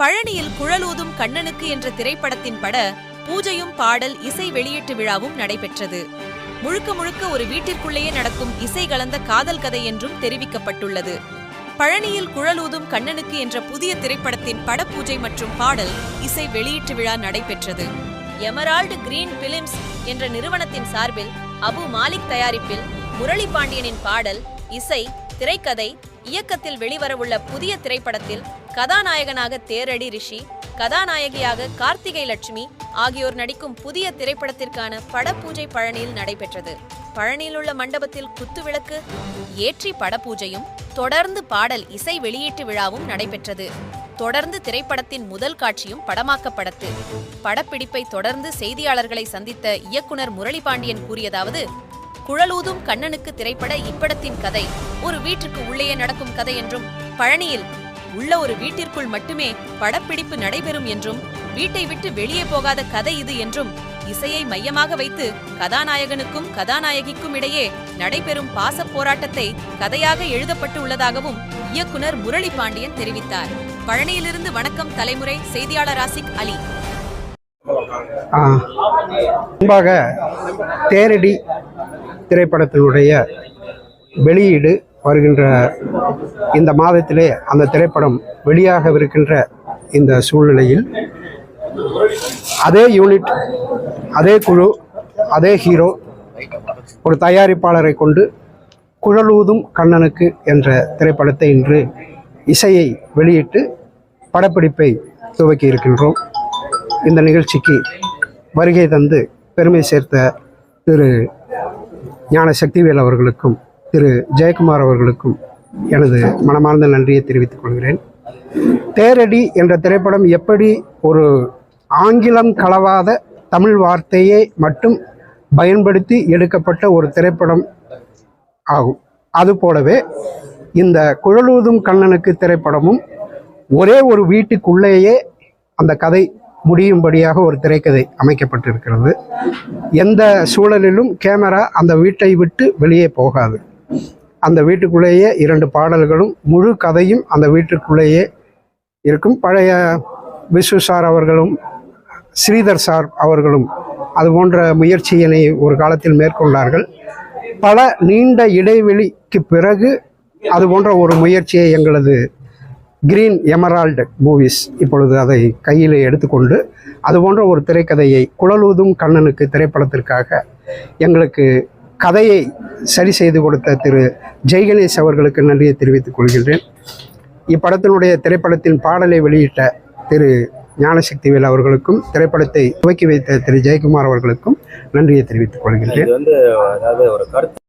பழனியில் குழலூதும் கண்ணனுக்கு என்ற திரைப்படத்தின் பட பூஜையும் பாடல் இசை வெளியீட்டு விழாவும் நடைபெற்றது. முழுக்க முழுக்க ஒரு வீட்டிற்குள்ளேயே நடக்கும் இசை கலந்த காதல் கதை என்றும் தெரிவிக்கப்பட்டுள்ளது. பழனியில் குழலூதும் கண்ணனுக்கு என்ற புதிய திரைப்படத்தின் படப்பூஜை மற்றும் பாடல் இசை வெளியீட்டு விழா நடைபெற்றது. எமரால்டு கிரீன் பிலிம்ஸ் என்ற நிறுவனத்தின் சார்பில் அபு மாலிக் தயாரிப்பில் முரளி பாண்டியனின் பாடல், இசை, திரைக்கதை, இயக்கத்தில் வெளிவரவுள்ள புதிய திரைப்படத்தில் கதாநாயகனாக தேரடி ரிஷி, கதாநாயகியாக கார்த்திகை லட்சுமி ஆகியோர் நடிக்கும் புதிய திரைப்படத்திற்கான படப்பூஜை பழனியில் நடைபெற்றது. பழனியில் உள்ள மண்டபத்தில் குத்துவிளக்கு ஏற்றி படப்பூஜையும் தொடர்ந்து பாடல் இசை வெளியீட்டு விழாவும் நடைபெற்றது. தொடர்ந்து திரைப்படத்தின் முதல் காட்சியும் படமாக்கப்பட்டது. படப்பிடிப்பை தொடர்ந்து செய்தியாளர்களை சந்தித்த இயக்குனர் முரளி பாண்டியன் கூறியதாவது, குழலூதும் கண்ணனுக்கு திரைப்பட இப்படத்தின் கதை ஒரு வீட்டுக்கு உள்ளேயே நடக்கும் கதை என்றும், பழனியில் உள்ள ஒரு வீட்டிற்குள் மட்டுமே படப்பிடிப்பு நடைபெறும் என்றும், வீட்டை விட்டு வெளியே போகாத கதை இது என்றும், இசையை மையமாக வைத்து கதாநாயகனுக்கும் கதாநாயகிக்கும் இடையே நடைபெறும் பாச போராட்டத்தை கதையாக எழுதப்பட்டு உள்ளதாகவும் இயக்குனர் முரளி பாண்டியன் தெரிவித்தார். பழனியிலிருந்து வணக்கம் தலைமுறை செய்தியாளர் ஆசிக் அலி. முன்பாக தேரடி திரைப்படத்தினுடைய வெளியீடு வருகின்ற இந்த மாதத்திலே அந்த திரைப்படம் வெளியாகவிருக்கின்ற இந்த சூழ்நிலையில் அதே யூனிட், அதே குழு, அதே ஹீரோ, ஒரு தயாரிப்பாளரை கொண்டு குழலூதும் கண்ணனுக்கு என்ற திரைப்படத்தை இன்று இசையை வெளியிட்டு படப்பிடிப்பை துவக்கி இருக்கின்றோம். இந்த நிகழ்ச்சிக்கு வருகை தந்து பெருமை சேர்த்த திரு ஞானசக்திவேல் அவர்களுக்கும் திரு ஜெயக்குமார் அவர்களுக்கும் எனது மனமார்ந்த நன்றியை தெரிவித்துக் கொள்கிறேன். தேரடி என்ற திரைப்படம் எப்படி ஒரு ஆங்கிலம் கலவாத தமிழ் வார்த்தையை மட்டும் பயன்படுத்தி எடுக்கப்பட்ட ஒரு திரைப்படம் ஆகும், அதுபோலவே இந்த குழலூதும் கண்ணனுக்கு திரைப்படமும் ஒரே ஒரு வீட்டுக்குள்ளேயே அந்த கதை முடியும்படியாக ஒரு திரைக்கதை அமைக்கப்பட்டிருக்கிறது. எந்த சூழலிலும் கேமரா அந்த வீட்டை விட்டு வெளியே போகாது. அந்த வீட்டுக்குள்ளேயே 2 பாடல்களும் முழு கதையும் அந்த வீட்டுக்குள்ளேயே இருக்கும். பழைய விசு சார் அவர்களும் ஸ்ரீதர் சார் அவர்களும் அது போன்ற முயற்சியினை ஒரு காலத்தில் மேற்கொண்டார்கள். பல நீண்ட இடைவெளிக்கு பிறகு அது போன்ற ஒரு முயற்சியை எங்களது கிரீன் எமரால்டு மூவிஸ் இப்பொழுது அதை கையில் எடுத்துக்கொண்டு அது போன்ற ஒரு திரைக்கதையை குழலூதும் கண்ணனுக்கு திரைப்படத்திற்காக எங்களுக்கு கதையை சரி செய்து கொடுத்த திரு ஜெய்கணேஷ் அவர்களுக்கு நன்றியை தெரிவித்துக் கொள்கின்றேன். இப்படத்தினுடைய திரைப்படத்தின் பாடலை வெளியிட்ட திரு ஞானசக்திவேல் அவர்களுக்கும் திரைப்படத்தை துவக்கி வைத்த திரு ஜெயக்குமார் அவர்களுக்கும் நன்றியை தெரிவித்துக் கொள்கின்றேன்.